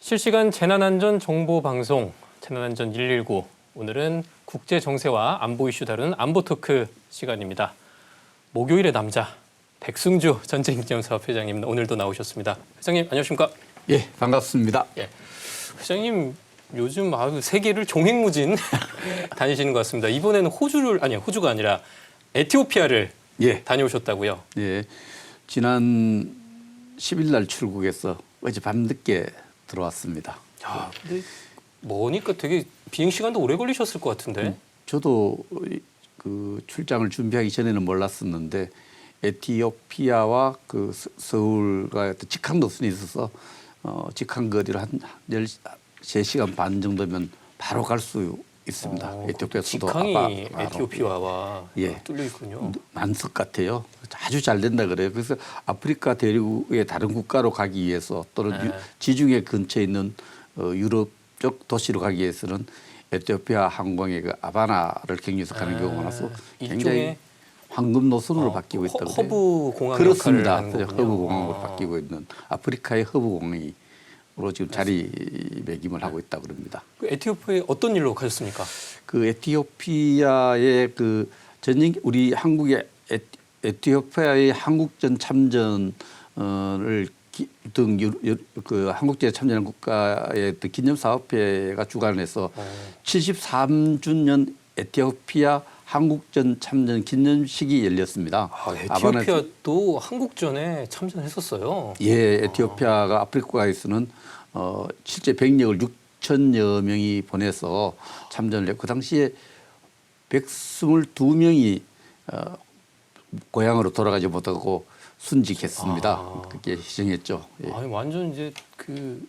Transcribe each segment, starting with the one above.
실시간 재난안전 정보 방송 재난안전 119. 오늘은 국제 정세와 안보 이슈 다루는 안보 토크 시간입니다. 목요일의 남자 백승주 전쟁기념사업 회장님 오늘도 나오셨습니다. 회장님 안녕하십니까? 예, 반갑습니다. 예. 회장님 요즘 세계를 종횡무진 다니시는 것 같습니다. 이번에는 호주가 아니라 에티오피아를 다녀오셨다고요? 예, 지난 10일 날 출국해서 어제 밤늦게 들어왔습니다. 야, 근데 뭐니까 되게 비행 시간도 오래 걸리셨을 것 같은데. 저도 그 출장을 준비하기 전에는 몰랐었는데 에티오피아와 그 서울과 직항 노선이 있어서 직항 거리를 한 13시간 반 정도면 바로 갈 수 있습니다. 에티오피아 수도 직항이 에티오피아와 뚫려 있군요. 만석 같아요. 아주 잘 된다 그래요. 그래서 아프리카 대륙의 다른 국가로 가기 위해서 또는 지중해 근처에 있는 유럽 쪽 도시로 가기 위해서는 에티오피아 항공의 그 아바나를 경유해서 가는 경우가 많아서 굉장히 황금 노선으로 바뀌고 있다고 허브 공항 그렇습니다. 역할을 하는 허브 공항으로 바뀌고 있는 아프리카의 허브 공항으로 지금 자리매김을 하고 있다고 그럽니다. 그 에티오피아에 어떤 일로 가셨습니까? 그 에티오피아의 그 전쟁 우리 한국의 에티오피아의 한국전 참전을 등 그 한국전에 참전한 국가의 기념사업회가 주관해서 73주년 에티오피아 한국전 참전 기념식이 열렸습니다. 에티오피아도 한국전에 참전했었어요. 예, 에티오피아가 아프리카에서는 실제 병력을 6천여 명이 보내서 참전을 했고 그 당시에 122명이 고향으로 돌아가지 못하고 순직했습니다. 그게 희생했죠. 예. 아니, 완전 이제 그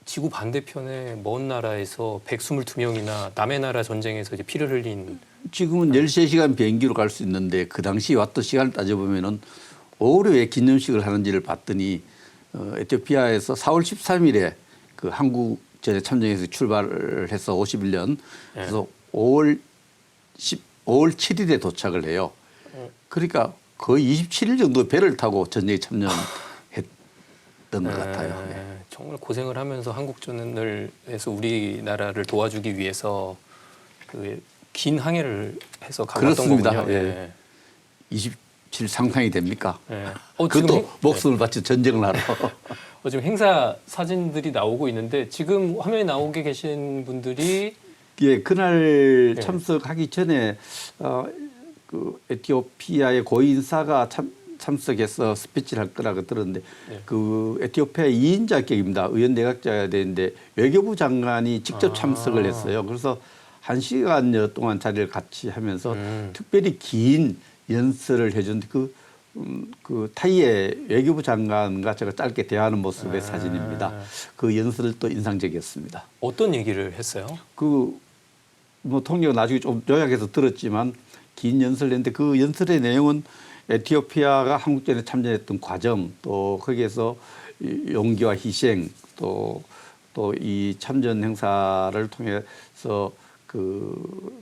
지구 반대편의 먼 나라에서 122명이나 남의 나라 전쟁에서 이제 피를 흘린. 지금은 13시간 비행기로 갈 수 있는데 그 당시 왔던 시간을 따져보면은 오히려 왜 기념식을 하는지를 봤더니 에티오피아에서 4월 13일에 그 한국전에 참전해서 출발을 해서 51년 그래서 5월 7일에 도착을 해요. 그러니까 거의 27일 정도 배를 타고 전쟁에 참여했던 것 같아요. 네. 정말 고생을 하면서 한국전을 해서 우리나라를 도와주기 위해서 그 긴 항해를 해서 가봤던 거군요. 예. 27 상상이 됩니까? 예. 그것도 목숨을 바쳐 전쟁을 하러. 지금 행사 사진들이 나오고 있는데 지금 화면에 나오게 계신 분들이 예, 그날 참석하기 전에 그 에티오피아의 고인사가 참석해서 스피치를 할 거라고 들었는데 그 에티오피아 2인자격입니다. 의원 내각자가 되는데 외교부 장관이 직접 참석을 했어요. 그래서 1시간여 동안 자리를 같이 하면서 특별히 긴 연설을 해준 그 타이의 외교부 장관과 제가 짧게 대화하는 모습의 사진입니다. 그 연설을 또 인상적이었습니다. 어떤 얘기를 했어요? 뭐 통역 나중에 좀 요약해서 들었지만 긴 연설을 했는데 그 연설의 내용은 에티오피아가 한국전에 참전했던 과정 또 거기에서 용기와 희생 또 이 참전 행사를 통해서 그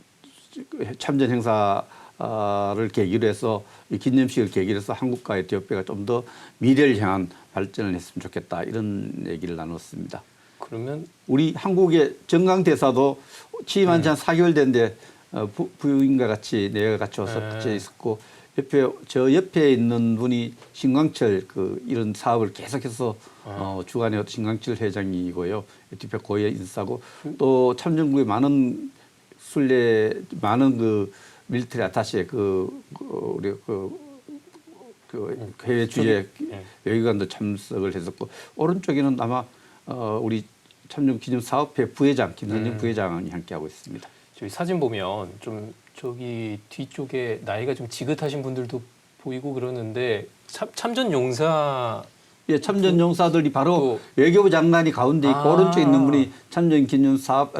참전 행사를 계기로 해서 이 기념식을 계기로 해서 한국과 에티오피아가 좀 더 미래를 향한 발전을 했으면 좋겠다 이런 얘기를 나눴습니다. 그러면 우리 한국의 정강 대사도 취임한 지 한 4개월 됐는데 부인과 같이 내가 같이 와서 같이 있었고 저 옆에 있는 분이 신광철 이런 사업을 계속해서 주관해 왔던 신광철 회장이고요. 에티오피아 고위 인사고 또 참전국에 많은 그 밀리터리 아타셰 우리 그 해외 주재 외교관도 참석을 했었고 오른쪽에는 아마 우리 참전 기념 사업회 부회장 김선영 부회장이 함께하고 있습니다. 저희 사진 보면 좀 저기 뒤쪽에 나이가 좀 지긋하신 분들도 보이고 그러는데 참전 용사 예, 참전 용사들이 바로 외교부 장관이 가운데 있고 오른쪽에 있는 분이 참전 기념 사업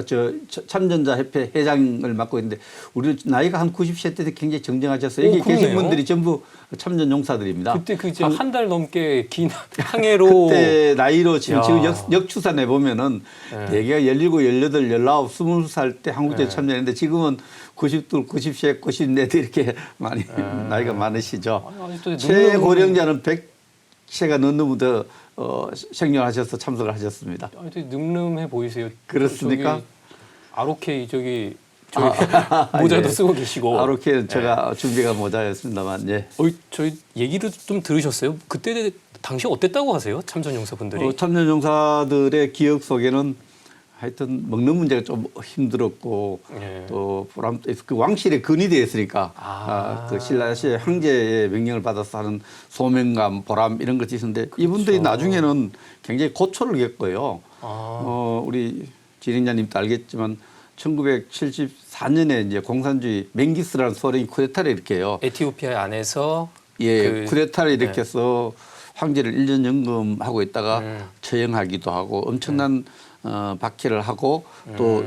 참전자 협회 회장을 맡고 있는데 우리 나이가 한 90세 때 굉장히 정정하셔서 여기 계신 분들이 전부 참전 용사들입니다. 그때 그 한 달 넘게 긴 항해로 그때 나이로 지금 역추산해 보면은 대개가 17, 18, 19, 20살 때 한국전에 참전했는데 지금은 90둘, 90세, 94대 이렇게 많이 나이가 많으시죠. 최고령자는 시가 너무 더 생존하셔서 참석을 하셨습니다. 아니, 되게 늠름해 보이세요. 그렇습니까? 저기 ROK 저기 모자도 예. 쓰고 계시고. ROK는 제가 준비가 모자였습니다만, 예. 저희 얘기를 좀 들으셨어요? 그때 당시 어땠다고 하세요? 참전용사분들이? 참전용사들의 기억 속에는 하여튼 먹는 문제가 좀 힘들었고 예. 또 보람 그 왕실에 근위되어 있으니까 그 신라시의 황제의 명령을 받아서 하는 소명감, 보람 이런 것이 있었는데 이분들이 나중에는 굉장히 고초를 겪고요. 우리 진행자님도 알겠지만 1974년에 이제 공산주의 맹기스라는 소련이 쿠데타를 일으켜요. 에티오피아 안에서 예, 쿠데타를 일으켜서 황제를 1년 연금하고 있다가 처형하기도 하고 엄청난 박해를 하고 또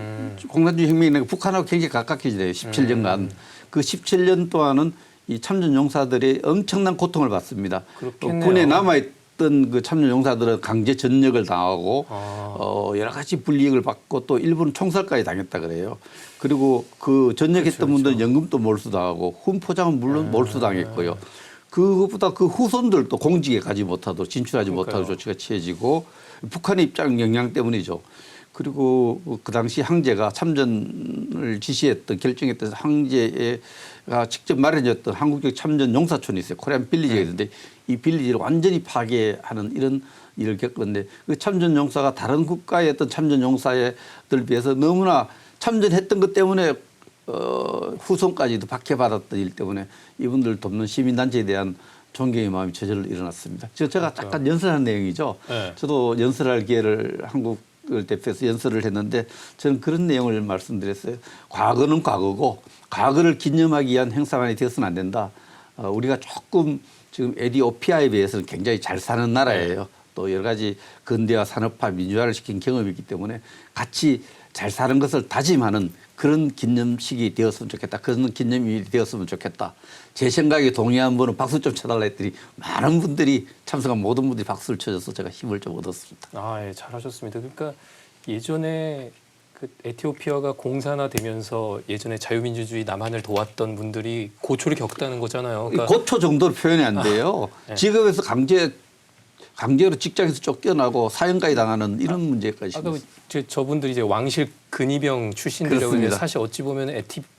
공산주의 혁명이 북한하고 굉장히 가깝게 지내요. 17년간. 그 17년 동안은 이 참전 용사들이 엄청난 고통을 받습니다. 그렇겠네요. 군에 남아있던 그 참전 용사들은 강제 전역을 당하고 여러 가지 불이익을 받고 또 일부는 총살까지 당했다 그래요. 그리고 그 전역했던 분들은 연금도 몰수당하고 훈포장은 물론 몰수당했고요. 그것보다 그 후손들도 공직에 가지 못하도록 진출하지 못하도록 조치가 취해지고 북한의 입장 영향 때문이죠. 그리고 그 당시 황제가 참전을 지시했던 결정했던 황제가 직접 마련했던 한국적 참전 용사촌이 있어요. 코리안 빌리지가 있는데 이 빌리지를 완전히 파괴하는 이런 일을 겪었는데 그 참전 용사가 다른 국가의 어떤 참전 용사들 비해서 너무나 참전했던 것 때문에 후손까지도 박해받았던 일 때문에 이분들 돕는 시민단체에 대한 존경의 마음이 저절로 일어났습니다. 제가 잠깐 연설한 내용이죠. 네. 저도 연설할 기회를 한국을 대표해서 연설을 했는데 저는 그런 내용을 말씀드렸어요. 과거는 과거고 과거를 기념하기 위한 행사만이 되어서는 안 된다. 우리가 조금 지금 에티오피아에 비해서는 굉장히 잘 사는 나라예요. 또 여러 가지 근대화, 산업화, 민주화를 시킨 경험이 있기 때문에 같이 잘 사는 것을 다짐하는 그런 기념식이 되었으면 좋겠다. 그런 기념일이 되었으면 좋겠다. 제 생각에 동의한 분은 박수 좀 쳐달라 했더니 많은 분들이 참석한 모든 분들이 박수를 쳐줘서 제가 힘을 좀 얻었습니다. 예, 잘하셨습니다. 그러니까 예전에 그 에티오피아가 공산화되면서 예전에 자유민주주의 남한을 도왔던 분들이 고초를 겪다는 거잖아요. 그러니까 고초 정도로 표현이 안 돼요. 네. 직업에서 강제로 직장에서 쫓겨나고 사형까지 당하는 이런 문제까지. 아까 저분들이 이제 왕실 근위병 출신들이라고 했는데 그렇습니다. 사실 어찌 보면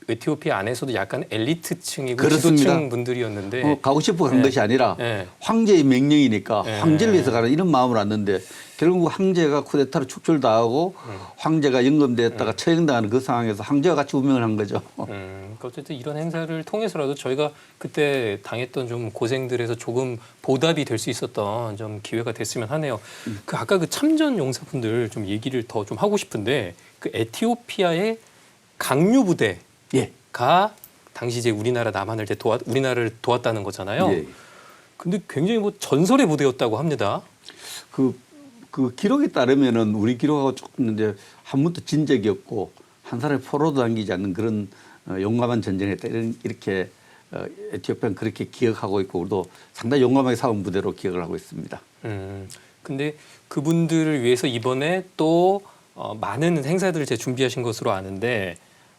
에티오피아 안에서도 약간 엘리트층이고 그렇습니다. 지도층 분들이었는데 가고 싶어 간 것이 아니라 네. 황제의 명령이니까 네. 황제를 위해서 가는 이런 마음으로 왔는데 결국 황제가 쿠데타로 축출당하고 황제가 연금됐다가 처형당하는 그 상황에서 황제와 같이 운명을 한 거죠. 그러니까 어쨌든 이런 행사를 통해서라도 저희가 그때 당했던 좀 고생들에서 조금 보답이 될 수 있었던 좀 기회가 됐으면 하네요. 그 아까 그 참전 용사분들 좀 얘기를 더 좀 하고 싶은데 그 에티오피아의 강류 부대가 예. 당시 이제 우리나라 남한을 이제 우리나라를 도왔다는 거잖아요. 예. 근데 굉장히 뭐 전설의 부대였다고 합니다. 그 기록에 따르면은 우리 기록하고 조금 이제 한 번도 진 적이 없고 한 사람의 포로도 당기지 않는 그런 용감한 전쟁을 했다. 이렇게 에티오피아는 그렇게 기억하고 있고 우리도 상당히 용감하게 싸운 부대로 기억을 하고 있습니다. 근데 그분들을 위해서 이번에 또 많은 행사들을 제가 준비하신 것으로 아는데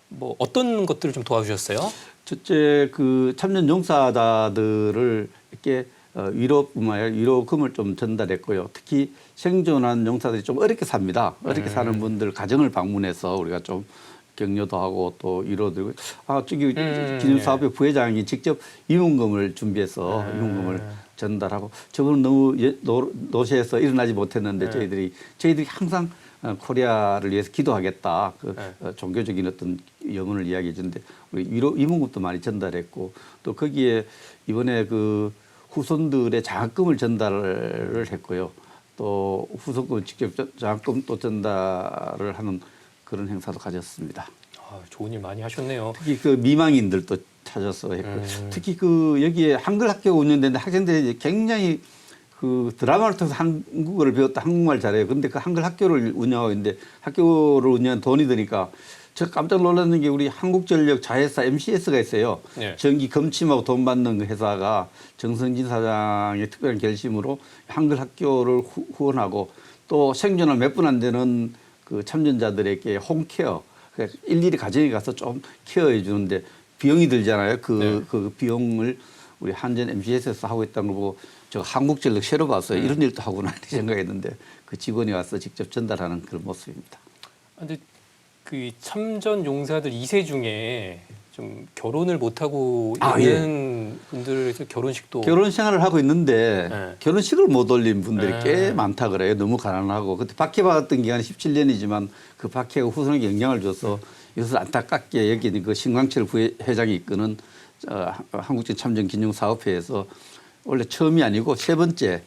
뭐 어떤 것들을 좀 도와주셨어요? 첫째 그 참전 용사자들을 이렇게 위로뿐만 아니라 위로금을 좀 전달했고요. 특히 생존한 용사들이 좀 어렵게 삽니다. 어렵게 사는 분들 가정을 방문해서 우리가 좀 격려도 하고 또 위로드리고 저기 기념사업회 부회장이 직접 임원금을 준비해서 임원금을 전달하고 저번은 너무 노시에서 일어나지 못했는데 저희들이 항상 코리아를 위해서 기도하겠다. 종교적인 어떤 염원을 이야기해 주는데 우리 위로 임원금도 많이 전달했고 또 거기에 이번에 그 후손들의 장학금을 전달을 했고요. 또 후손금 직접 장학금 또 전달을 하는 그런 행사도 가졌습니다. 좋은 일 많이 하셨네요. 특히 그 미망인들도 찾아서 했고 특히 그 여기에 한글 학교가 운영되는데 학생들이 굉장히 그 드라마를 통해서 한국어를 배웠다 한국말 잘해요. 근데 그 한글 학교를 운영하고 있는데 학교를 운영한 돈이 드니까 제가 깜짝 놀랐는 게 우리 한국전력 자회사 MCS가 있어요. 네. 전기 검침하고 돈 받는 그 회사가 정성진 사장의 특별한 결심으로 한글 학교를 후원하고 또 생존할 몇 분 안 되는 그 참전자들에게 홈케어 그러니까 일일이 가정에 가서 좀 케어해 주는데 비용이 들잖아요. 그 비용을 우리 한전 MCS에서 하고 있다는 거 보고 저 한국전력 새로 봤어요. 이런 일도 하구나 이렇게 생각했는데 그 직원이 와서 직접 전달하는 그런 모습입니다. 근데 그 참전 용사들 2세 중에 좀 결혼을 못 하고 있는 분들 결혼식도 결혼 생활을 하고 있는데 네. 결혼식을 못 올린 분들이 네. 꽤 많다 그래요. 너무 가난하고 그때 박해 받았던 기간이 17년이지만 그 박해가 후손에게 영향을 줘서 이것을 안타깝게 여기는 그 신광철 부회장이 이끄는 한국전 참전 기념 사업회에서 원래 처음이 아니고 세 번째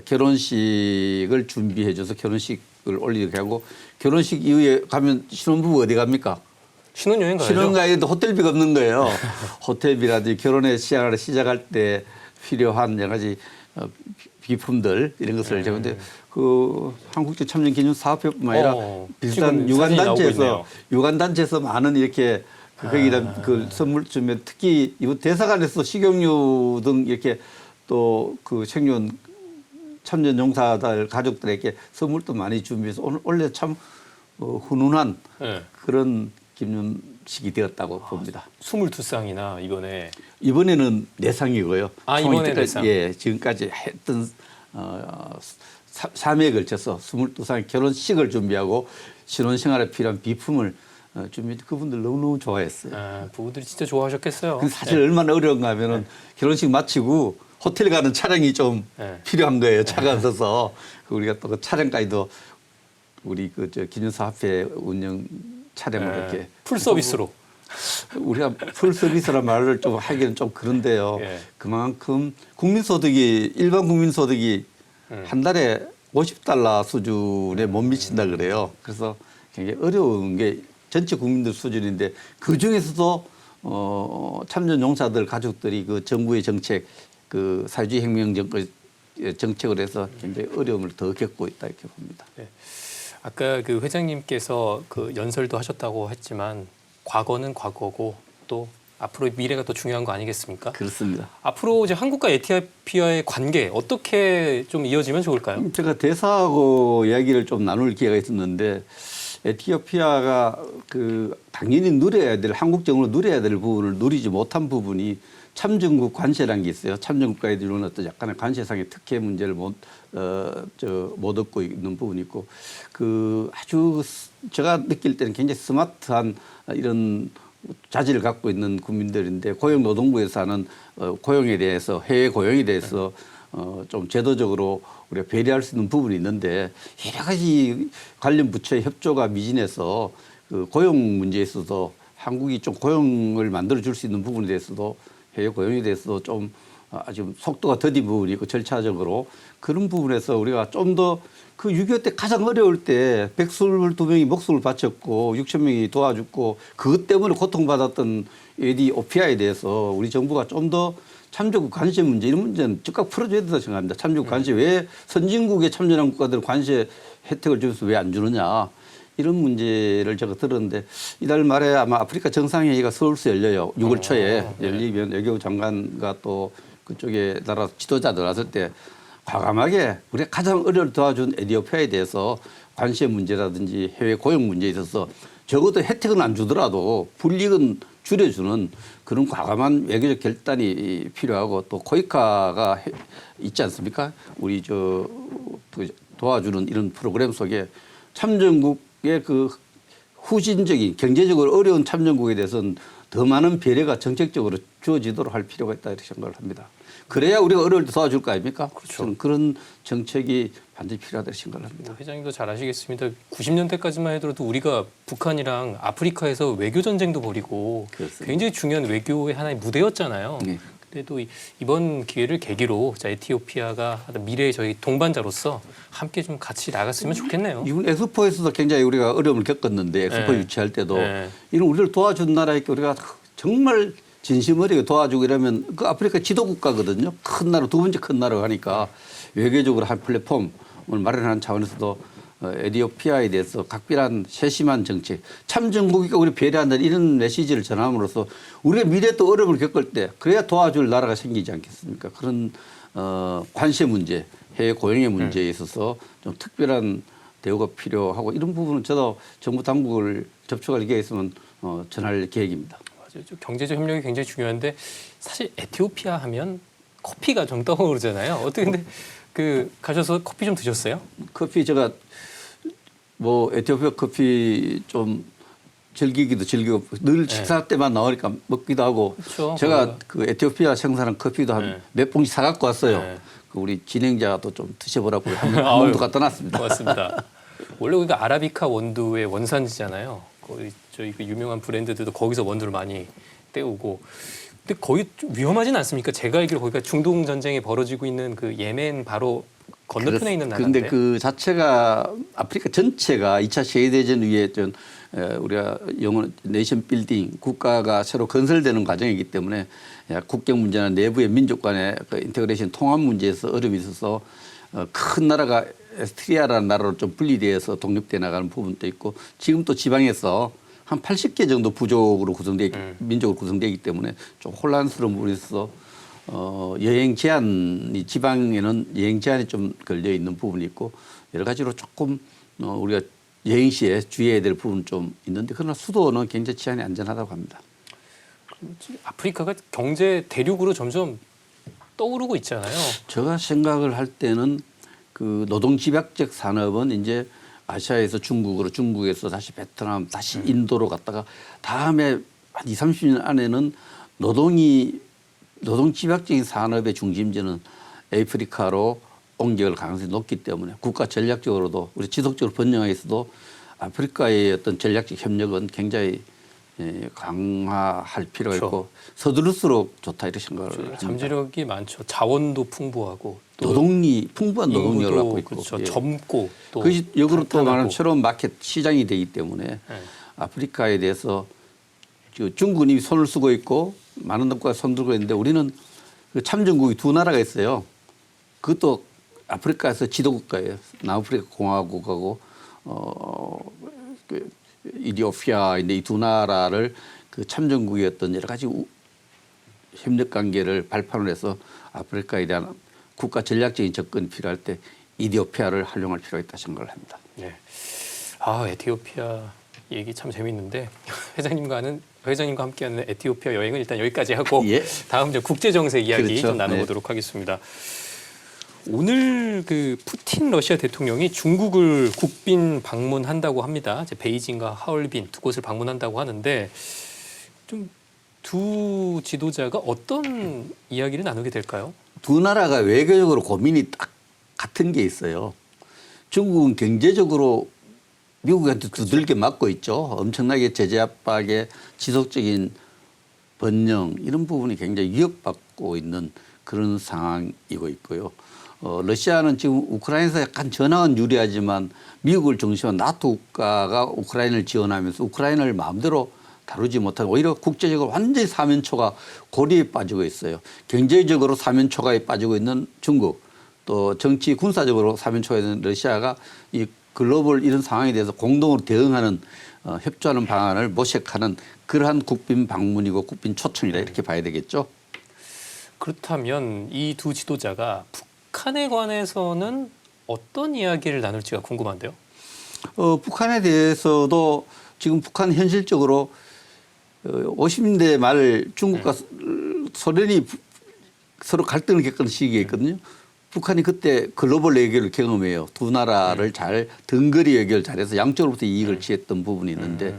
결혼식을 준비해줘서 결혼식을 올리게 하고 결혼식 이후에 가면 신혼부부 어디 갑니까? 신혼여행 가야죠. 신혼가에도 호텔비가 없는 거예요. 호텔비라든지 결혼의 시작을 시작할 때 필요한 여러 가지 비품들 이런 것을 제가 근데 그 한국전 참전 기념 사업회뿐만 아니라 비슷한 유관단체에서 많은 이렇게 거기다 그 선물 주면 특히 이번 대사관에서 식용유 등 이렇게 또 그 생존 참전 용사들 가족들에게 선물도 많이 준비해서 오늘 원래 참 훈훈한 그런 기념식이 되었다고 봅니다. 22쌍이나 이번에는 4상이고요. 이번에 4쌍. 예, 지금까지 했던 3회에 걸쳐서 22쌍 결혼식을 준비하고 신혼생활에 필요한 비품을 준비. 그분들 너무너무 좋아했어요. 부부들이 진짜 좋아하셨겠어요. 사실 얼마나 어려운가 하면은 결혼식 마치고 호텔 가는 차량이 좀 필요한 거예요. 차가 없어서 우리가 또 그 차량까지도 우리 그 기념사업회 운영 차량으로 이렇게 풀 서비스로. 우리가 풀 서비스란 말을 좀 하기는 좀 그런데요. 그만큼 국민소득이 일반 국민소득이 한 달에 $50 수준에 못 미친다 그래요. 그래서 굉장히 어려운 게 전체 국민들 수준인데 그 중에서도 참전 용사들 가족들이 그 정부의 정책, 그 사회주의 혁명 정책을 해서 굉장히 어려움을 더 겪고 있다 이렇게 봅니다. 네. 아까 그 회장님께서 그 연설도 하셨다고 했지만 과거는 과거고 또 앞으로의 미래가 더 중요한 거 아니겠습니까? 그렇습니다. 앞으로 이제 한국과 에티오피아의 관계 어떻게 좀 이어지면 좋을까요? 제가 대사하고 이야기를 좀 나눌 기회가 있었는데 에티오피아가 그 당연히 누려야 될 한국적으로 누려야 될 부분을 누리지 못한 부분이 참전국 관세라는 게 있어요. 참전국가에 이르는 어떤 약간의 관세상의 특혜 문제를 못 얻고 있는 부분이 있고 그 아주 제가 느낄 때는 굉장히 스마트한 이런 자질을 갖고 있는 국민들인데 고용노동부에서 하는 고용에 대해서 해외 고용에 대해서 좀 제도적으로 우리가 배려할 수 있는 부분이 있는데 여러 가지 관련 부처의 협조가 미진해서 그 고용 문제에 있어서 한국이 좀 고용을 만들어 줄 수 있는 부분에 대해서도 해외 고용에 대해서도 좀 아주 속도가 더딘 부분이 있고 절차적으로 그런 부분에서 우리가 좀 더 그 6.25 때 가장 어려울 때 122명이 목숨을 바쳤고 6천 명이 도와줬고 그것 때문에 고통받았던 에티오피아에 대해서 우리 정부가 좀 더 참전국 관세 문제 이런 문제는 즉각 풀어줘야 된다고 생각합니다. 참전국 관세 왜 선진국에 참전한 국가들은 관세 혜택을 주면서 왜 안 주느냐. 이런 문제를 제가 들었는데 이달 말에 아마 아프리카 정상회의가 서울에서 열려요. 6월 초에 열리면 외교부 장관과 또 그쪽에 나라 지도자들 왔을 때 과감하게 우리가 가장 어려울 도와준 에티오피아에 대해서 관세 문제라든지 해외 고용 문제에 있어서 적어도 혜택은 안 주더라도 불이익은 줄여주는 그런 과감한 외교적 결단이 필요하고 또 코이카가 있지 않습니까? 우리 도와주는 이런 프로그램 속에 참전국의 그 후진적인 경제적으로 어려운 참전국에 대해서는 더 많은 배려가 정책적으로 주어지도록 할 필요가 있다 이렇게 생각을 합니다. 그래야 우리가 어려울 때 도와줄 거 아닙니까? 그렇죠. 그런 정책이 반드시 필요하다고 생각을 합니다. 회장님도 잘 아시겠습니다. 90년대까지만 해도 우리가 북한이랑 아프리카에서 외교 전쟁도 벌이고 그렇습니다. 굉장히 중요한 외교의 하나의 무대였잖아요. 네. 그래도 이번 기회를 계기로 에티오피아가 미래의 저희 동반자로서 함께 좀 같이 나갔으면 좋겠네요. 이번 엑스포에서도 굉장히 우리가 어려움을 겪었는데 엑스포 유치할 때도 이런 우리를 도와준 나라에게 우리가 정말 진심 어리게 도와주고 이러면 그 아프리카 지도국가거든요. 큰 나라, 두 번째 큰 나라가 하니까 외교적으로 한 플랫폼을 마련하는 차원에서도 에티오피아에 대해서 각별한 세심한 정책, 참전국이가 우리 배려한다는 이런 메시지를 전함으로써 우리가 미래에 또 어려움을 겪을 때 그래야 도와줄 나라가 생기지 않겠습니까? 그런 관세 문제, 해외 고용의 문제에 있어서 좀 특별한 대우가 필요하고 이런 부분은 저도 정부 당국을 접촉할 기회가 있으면 전할 계획입니다. 맞아요. 경제적 협력이 굉장히 중요한데 사실 에티오피아 하면 커피가 좀 떠오르잖아요. 어떻게 근데 그 가셔서 커피 좀 드셨어요? 커피 제가 뭐 에티오피아 커피 좀 즐기기도 즐기고 늘 식사 때만 나오니까 먹기도 하고 그렇죠. 제가 그 에티오피아 생산한 커피도 한 몇 봉지 사갖고 왔어요. 네. 그 우리 진행자도 좀 드셔보라고 한 아유, 봉도 갖다 놨습니다. 고맙습니다. 원래 우리가 아라비카 원두의 원산지잖아요. 거의 저희 그 유명한 브랜드들도 거기서 원두를 많이 떼오고. 근데 거기 좀 위험하진 않습니까? 제가 알기로 거기가 중동 전쟁이 벌어지고 있는 그 예멘 바로 건너편에 있는 나라인데. 그런데 그 자체가 아프리카 전체가 2차 세계대전 위에 좀 우리가 영어 네이션 빌딩 국가가 새로 건설되는 과정이기 때문에 국경 문제나 내부의 민족 간의 그 인테그레이션 통합 문제에서 어려움이 있어서 큰 나라가 에스트리아라는 나라로 좀 분리되어서 독립돼 나가는 부분도 있고 지금 또 지방에서 한 80개 정도 부족으로 민족으로 구성되기 때문에 좀 혼란스러운 부분이 있어서 여행 제한이 지방에는 여행 제한이 좀 걸려 있는 부분이 있고 여러 가지로 조금 우리가 여행 시에 주의해야 될 부분 좀 있는데 그러나 수도는 굉장히 치안이 안전하다고 합니다. 아프리카가 경제 대륙으로 점점 떠오르고 있잖아요. 제가 생각을 할 때는 그 노동 집약적 산업은 이제 아시아에서 중국으로 중국에서 다시 베트남 다시 인도로 갔다가 다음에 한 20, 30년 안에는 노동 집약적인 산업의 중심지는 아프리카로 옮겨갈 가능성이 높기 때문에 국가 전략적으로도 우리 지속적으로 번영해서도 아프리카의 어떤 전략적 협력은 굉장히 강화할 필요가 그렇죠. 있고 서두를수록 좋다 이렇게 생각을 합니다. 잠재력이 많죠. 자원도 풍부하고 또 풍부한 노동력을 갖고 있고 그렇죠. 예. 젊고 또 그것이 역으로 또 탄탄하고. 말하면 새로운 마켓 시장이 되기 때문에 네. 아프리카에 대해서 중국은 이미 손을 쓰고 있고 많은 국가가 손들고 있는데 우리는 그 참전국이 두 나라가 있어요. 그것도 아프리카에서 지도국가예요. 남아프리카 공화국하고 그 이디오피아인데 이 두 나라를 그 참전국이었던 여러 가지 협력 관계를 발판을 해서 아프리카에 대한 국가 전략적인 접근이 필요할 때 이디오피아를 활용할 필요가 있다 생각을 합니다. 네. 아, 에티오피아 얘기 참 재밌는데 회장님과 함께하는 에티오피아 여행은 일단 여기까지 하고 예. 다음 저 국제 정세 이야기 그렇죠. 좀 나눠보도록 하겠습니다. 오늘 그 푸틴 러시아 대통령이 중국을 국빈 방문한다고 합니다. 이제 베이징과 하얼빈 두 곳을 방문한다고 하는데 좀 두 지도자가 어떤 이야기를 나누게 될까요? 두 나라가 외교적으로 고민이 딱 같은 게 있어요. 중국은 경제적으로 미국한테 두들겨 맞고 있죠. 엄청나게 제재 압박에 지속적인 번영 이런 부분이 굉장히 위협받고 있는 그런 상황이고 있고요. 러시아는 지금 우크라이나에서 약간 전황은 유리하지만 미국을 중심한 나토 국가가 우크라이나를 지원하면서 우크라이나를 마음대로 다루지 못하고 오히려 국제적으로 완전히 사면초가 고리에 빠지고 있어요. 경제적으로 사면초가에 빠지고 있는 중국 또 정치 군사적으로 사면초가 있는 러시아가 이 글로벌 이런 상황에 대해서 공동으로 대응하는 협조하는 방안을 모색하는 그러한 국빈 방문이고 국빈 초청이다 이렇게 봐야 되겠죠. 그렇다면 이 두 지도자가 북한에 관해서는 어떤 이야기를 나눌지가 궁금한데요. 북한에 대해서도 지금 북한 현실적으로 50년대 말 중국과 소련이 서로 갈등을 겪는 시기에 있거든요. 북한이 그때 글로벌 외교를 경험해요. 두 나라를 잘 등거리 외교를 잘해서 양쪽으로부터 이익을 취했던 부분이 있는데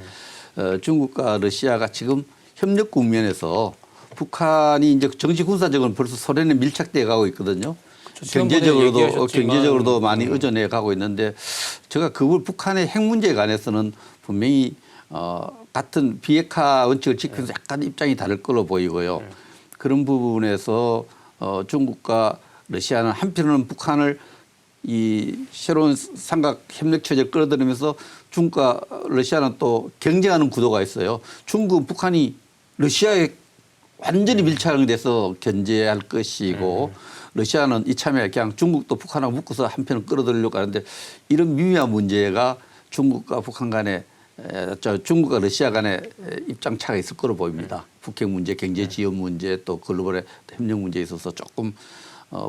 중국과 러시아가 지금 협력 국면에서 북한이 이제 정치 군사적으로 벌써 소련에 밀착돼 가고 있거든요. 경제적으로도 많이 의존해 가고 있는데 제가 그걸 북한의 핵 문제에 관해서는 분명히 같은 비핵화 원칙을 지키면서 약간 입장이 다를 걸로 보이고요. 그런 부분에서 중국과 러시아는 한편으로는 북한을 이 새로운 삼각 협력 체제를 끌어들이면서 중국과 러시아는 또 경쟁하는 구도가 있어요. 중국은 북한이 러시아에 완전히 밀착이 돼서 견제할 것이고 러시아는 이참에 그냥 중국도 북한하고 묶어서 한편을 끌어들이려고 하는데 이런 미묘한 문제가 중국과 북한 간에 중국과 러시아 간의 입장 차가 있을 거로 보입니다. 북핵 문제, 경제 지원 문제 또 글로벌의 협력 문제에 있어서 조금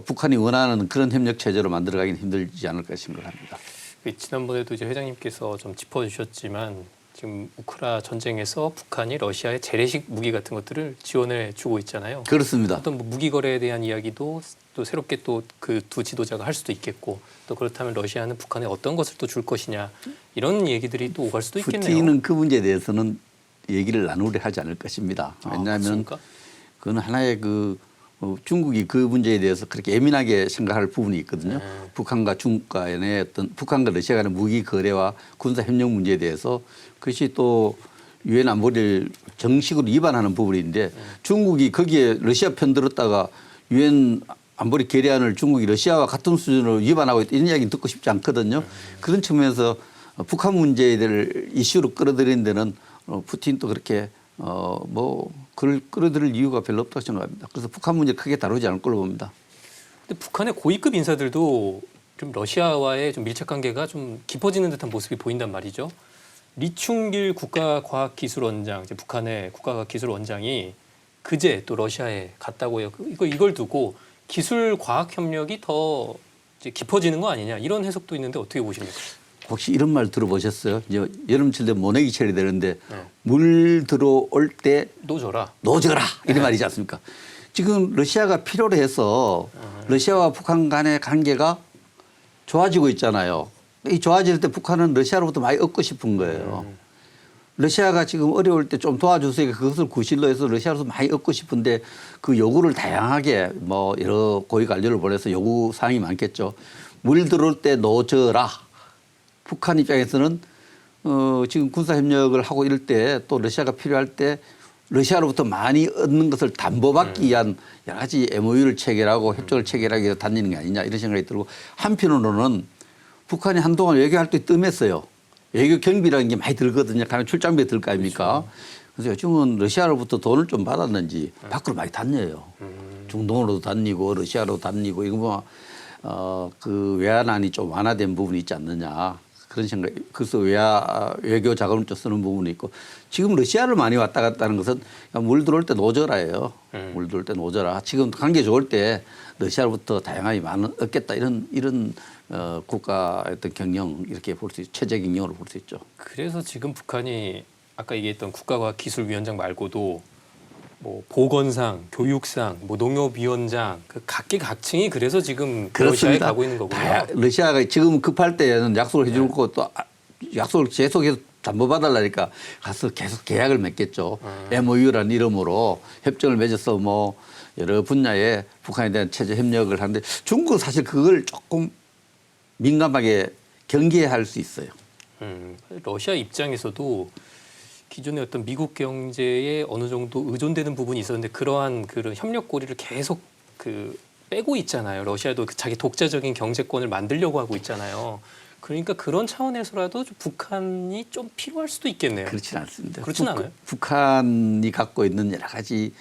북한이 원하는 그런 협력 체제로 만들어가기는 힘들지 않을까 생각합니다. 지난번에도 이제 회장님께서 좀 짚어주셨지만 지금 우크라 전쟁에서 북한이 러시아에 재래식 무기 같은 것들을 지원해 주고 있잖아요. 그렇습니다. 어떤 뭐 무기 거래에 대한 이야기도 또 새롭게 또 그 두 지도자가 할 수도 있겠고 또 그렇다면 러시아는 북한에 어떤 것을 또 줄 것이냐 이런 얘기들이 또 오갈 수도 있겠네요. 푸틴은 그 문제에 대해서는 얘기를 나누려 하지 않을 것입니다. 왜냐하면 그렇습니까? 그건 하나의 중국이 그 문제에 대해서 그렇게 예민하게 생각할 부분이 있거든요. 북한과 중국 간의 북한과 러시아 간의 무기 거래와 군사 협력 문제에 대해서 그것이 또 유엔 안보리를 정식으로 위반하는 부분인데 중국이 거기에 러시아 편 들었다가 유엔 안보리 결의안을 중국이 러시아와 같은 수준으로 위반하고 있다 이런 이야기는 듣고 싶지 않거든요. 그런 측면에서 북한 문제에 대해 이슈로 끌어들이는 데는 푸틴도 그렇게 그걸 끌어들일 이유가 별로 없다고 생각합니다. 그래서 북한 문제 크게 다루지 않을 걸로 봅니다. 근데 북한의 고위급 인사들도 좀 러시아와의 좀 밀착 관계가 좀 깊어지는 듯한 모습이 보인단 말이죠. 리충길 국가과학기술원장, 이제 북한의 국가과학기술원장이 그제 또 러시아에 갔다고 해요. 이걸 두고 기술 과학 협력이 더 이제 깊어지는 거 아니냐 이런 해석도 있는데 어떻게 보십니까? 혹시 이런 말 들어보셨어요? 이제 여름철 되면 모내기철이 되는데 물 들어올 때 노져라. 이런 말이지 않습니까? 지금 러시아가 필요로 해서 러시아와 북한 간의 관계가 좋아지고 있잖아요. 이 좋아질 때 북한은 러시아로부터 많이 얻고 싶은 거예요. 러시아가 지금 어려울 때 좀 도와주세요. 그것을 구실로 해서 러시아로서 많이 얻고 싶은데 그 요구를 다양하게 여러 고위 관료를 보내서 요구 사항이 많겠죠. 물 들어올 때 노져라. 북한 입장에서는 지금 군사 협력을 하고 이럴 때 또 러시아가 필요할 때 러시아로부터 많이 얻는 것을 담보받기 위한 여러 가지 MOU를 체결하고 협정을 체결하기 위해서 다니는 게 아니냐 이런 생각이 들고 한편으로는 북한이 한동안 외교 활동이 뜸했어요. 외교 경비라는 게 많이 들거든요. 가면 출장비에 들 거 아닙니까? 그래서 요즘은 러시아로부터 돈을 좀 받았는지 밖으로 많이 다녀요. 중동으로도 다니고 러시아로 다니고 이거 그 외환안이 좀 완화된 부분이 있지 않느냐. 그런 생각, 그래서 외교 자금을 좀 쓰는 부분이 있고 지금 러시아를 많이 왔다 갔다 하는 것은 물 들어올 때 노져라예요. 물 들어올 때 노져라. 지금 관계 좋을 때 러시아로부터 다양하게 많은 얻겠다 이런 국가 어떤 경영 이렇게 볼 수 있죠. 체제 경영으로 볼 수 있죠. 그래서 지금 북한이 아까 얘기했던 국가과학기술위원장 말고도 뭐 보건상, 교육상, 뭐 농업위원장 그 각계각층이 그래서 지금 러시아에 가고 있는 거군요. 러시아가 지금 급할 때는 약속을 해줄 거고 또 약속을 계속해서 담보받으려니까 가서 계속 계약을 맺겠죠. MOU라는 이름으로 협정을 맺어서 뭐 여러 분야에 북한에 대한 체제 협력을 하는데 중국은 사실 그걸 조금 민감하게 경계할 수 있어요. 러시아 입장에서도 기존의 어떤 미국 경제에 어느 정도 의존되는 부분이 있었는데 그러한 그런 협력 고리를 계속 빼고 있잖아요. 러시아도 자기 독자적인 경제권을 만들려고 하고 있잖아요. 그러니까 그런 차원에서라도 북한이 좀 필요할 수도 있겠네요. 그렇진 않습니다. 그렇진 않아요. 북한이 갖고 있는 여러 가지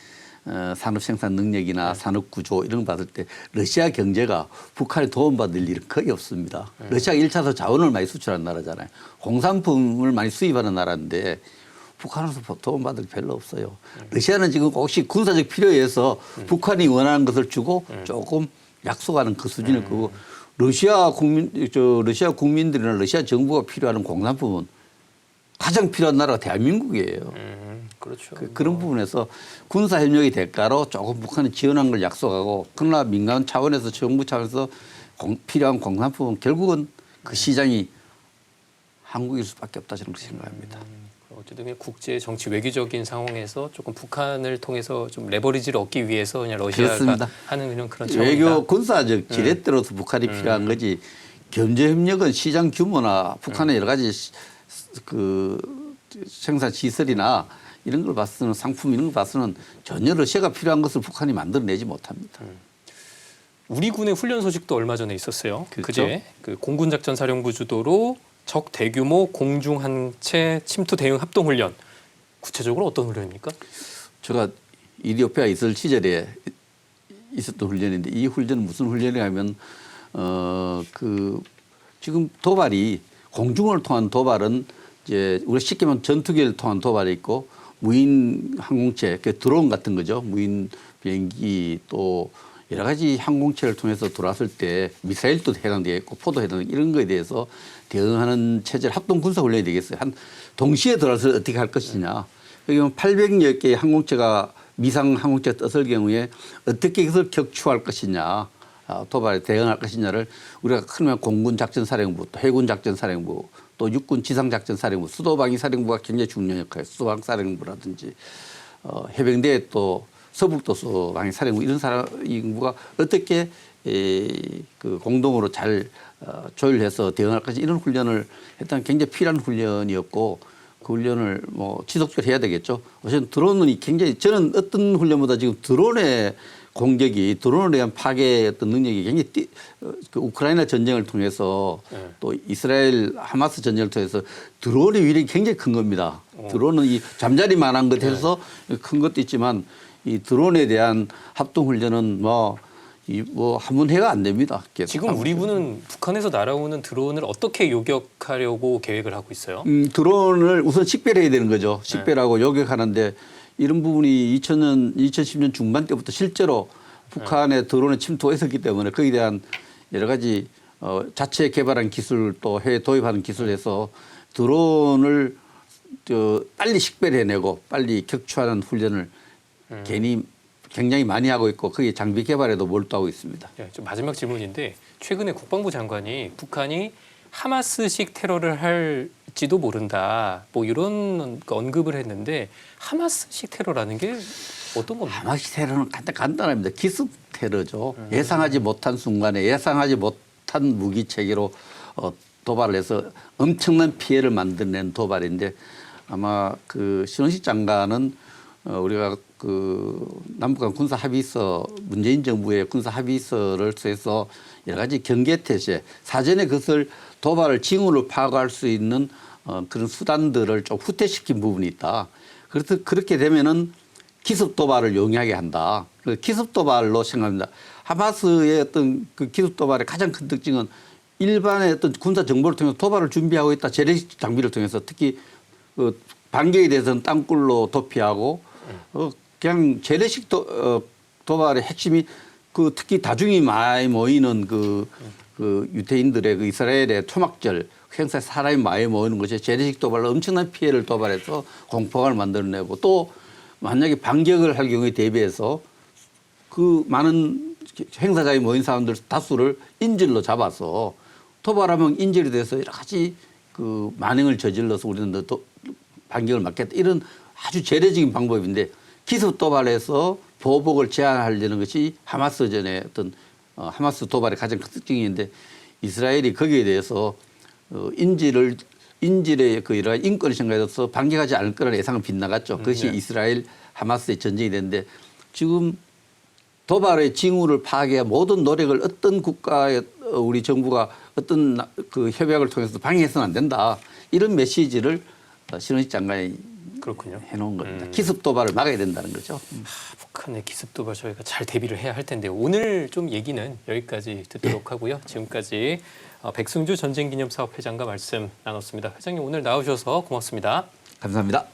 산업 생산 능력이나 산업 구조 이런 거 봤을 때 러시아 경제가 북한에 도움받을 일은 거의 없습니다. 러시아가 1차적 자원을 많이 수출하는 나라잖아요. 공산품을 많이 수입하는 나라인데 북한에서 도움받을 게 별로 없어요. 러시아는 지금 혹시 군사적 필요에 의해서 북한이 원하는 것을 주고 조금 약속하는 그 수준일 거고 러시아 국민들이나 러시아 정부가 필요하는 공산품은 가장 필요한 나라가 대한민국이에요. 그렇죠. 그런 부분에서 군사협력의 대가로 조금 북한이 지원한 걸 약속하고 그러나 민간 차원에서 정부 차원에서 필요한 공산품은 결국은 그 시장이 한국일 수밖에 없다 저는 그렇게 생각합니다. 어쨌든 국제 정치 외교적인 상황에서 조금 북한을 통해서 좀 레버리지를 얻기 위해서 그냥 러시아가 그렇습니다. 하는 그런 차원이다. 외교 군사적 지렛대로서 북한이 필요한 거지 경제협력은 시장 규모나 북한의 여러 가지 생산 시설이나 이런 걸 봐서는 상품 이런 걸 봐서는 전혀 러시아가 필요한 것을 북한이 만들어내지 못합니다. 우리 군의 훈련 소식도 얼마 전에 있었어요. 그렇죠? 그제 공군작전사령부 주도로 적 대규모 공중항체 침투 대응 합동 훈련. 구체적으로 어떤 훈련입니까? 제가 이디오피아 있을 시절에 있었던 훈련인데 이 훈련은 무슨 훈련이냐면 지금 도발이 공중을 통한 도발은 이제 우리가 쉽게 말하면 전투기를 통한 도발이 있고 무인 항공체, 드론 같은 거죠. 무인 비행기 또 여러 가지 항공체를 통해서 들어왔을 때 미사일도 해당되겠고 포도 해당 이런 거에 대해서 대응하는 체제를 합동 군사 훈련이 되겠어요. 한 동시에 들어와서 어떻게 할 것이냐. 여기 800여 개의 항공체가 미상 항공체가 떴을 경우에 어떻게 이것을 격추할 것이냐. 도발에 대응할 것이냐를 우리가 크면 공군작전사령부, 또 해군작전사령부, 또 육군지상작전사령부, 수도방위사령부가 굉장히 중요한 역할, 수도방사령부라든지 해병대 또 서북도 방위사령부 이런 사령부가 어떻게 그 공동으로 잘 조율해서 대응할 것이 이런 훈련을 했던 굉장히 필요한 훈련이었고 그 훈련을 뭐 지속적으로 해야 되겠죠. 우선 드론은 굉장히 저는 어떤 훈련보다 지금 드론의 공격이 드론에 대한 파괴 어떤 능력이 굉장히 그 우크라이나 전쟁을 통해서 또 이스라엘 하마스 전쟁을 통해서 드론의 위력이 굉장히 큰 겁니다. 드론은 이 잠자리만한 것에서 큰 것도 있지만 이 드론에 대한 합동 훈련은 뭐 한문해가 안 됩니다. 지금 우리 군은 북한에서 날아오는 드론을 어떻게 요격하려고 계획을 하고 있어요? 드론을 우선 식별해야 되는 거죠. 식별하고 요격하는데 이런 부분이 2010년 중반 때부터 실제로 북한의 드론에 침투했었기 때문에 거기에 대한 여러 가지 자체 개발한 기술 또 해외 도입하는 기술에서 드론을 빨리 식별해내고 빨리 격추하는 훈련을 굉장히 많이 하고 있고 거기에 장비 개발에도 몰두하고 있습니다. 네, 좀 마지막 질문인데 최근에 국방부 장관이 북한이 하마스식 테러를 할지도 모른다. 뭐 이런 언급을 했는데 하마스식 테러라는 게 어떤 겁니까? 하마스 테러는 간단합니다. 기습 테러죠. 예상하지 못한 순간에 예상하지 못한 무기 체계로 도발을 해서 엄청난 피해를 만들어낸 도발인데 아마 그 신원식 장관은 우리가 그 남북한 군사 합의서 문재인 정부의 군사 합의서를 통해서 여러 가지 경계 태세 사전에 그것을 도발을 징후를 파악할 수 있는 그런 수단들을 좀 후퇴시킨 부분이 있다. 그래서 그렇게 되면은 기습 도발을 용이하게 한다. 그 기습 도발로 생각합니다. 하마스의 어떤 그 기습 도발의 가장 큰 특징은 일반의 어떤 군사 정보를 통해서 도발을 준비하고 있다. 재래식 장비를 통해서 특히 그 반격에 대해서는 땅굴로 도피하고 그냥 재래식 도발의 핵심이 그 특히 다중이 많이 모이는 그 유태인들의 그 이스라엘의 초막절 행사에 사람이 많이 모이는 것이 재래식 도발로 엄청난 피해를 도발해서 공포감을 만들어내고 또 만약에 반격을 할 경우에 대비해서 그 많은 행사장에 모인 사람들 다수를 인질로 잡아서 도발하면 인질이 돼서 여러 가지 그 만행을 저질러서 우리는 또 반격을 막겠다 이런 아주 재래적인 방법인데 기습 도발해서 보복을 제한하려는 것이 하마스전의 어떤 하마스 도발의 가장 큰 특징인데 이스라엘이 거기에 대해서 인질의 그 여러 인권을 생각해서 반격하지 않을 거라는 예상은 빗나갔죠. 그것이 이스라엘 하마스의 전쟁이 됐는데 지금 도발의 징후를 파악해야 모든 노력을 어떤 국가의 우리 정부가 어떤 그 협약을 통해서 방해해서는 안 된다. 이런 메시지를 신원식 장관이 그렇군요. 해놓은 겁니다. 기습 도발을 막아야 된다는 거죠. 북한의 기습 도발 저희가 잘 대비를 해야 할 텐데 오늘 좀 얘기는 여기까지 듣도록 하고요. 지금까지 백승주 전쟁기념사업회장과 말씀 나눴습니다. 회장님 오늘 나오셔서 고맙습니다. 감사합니다.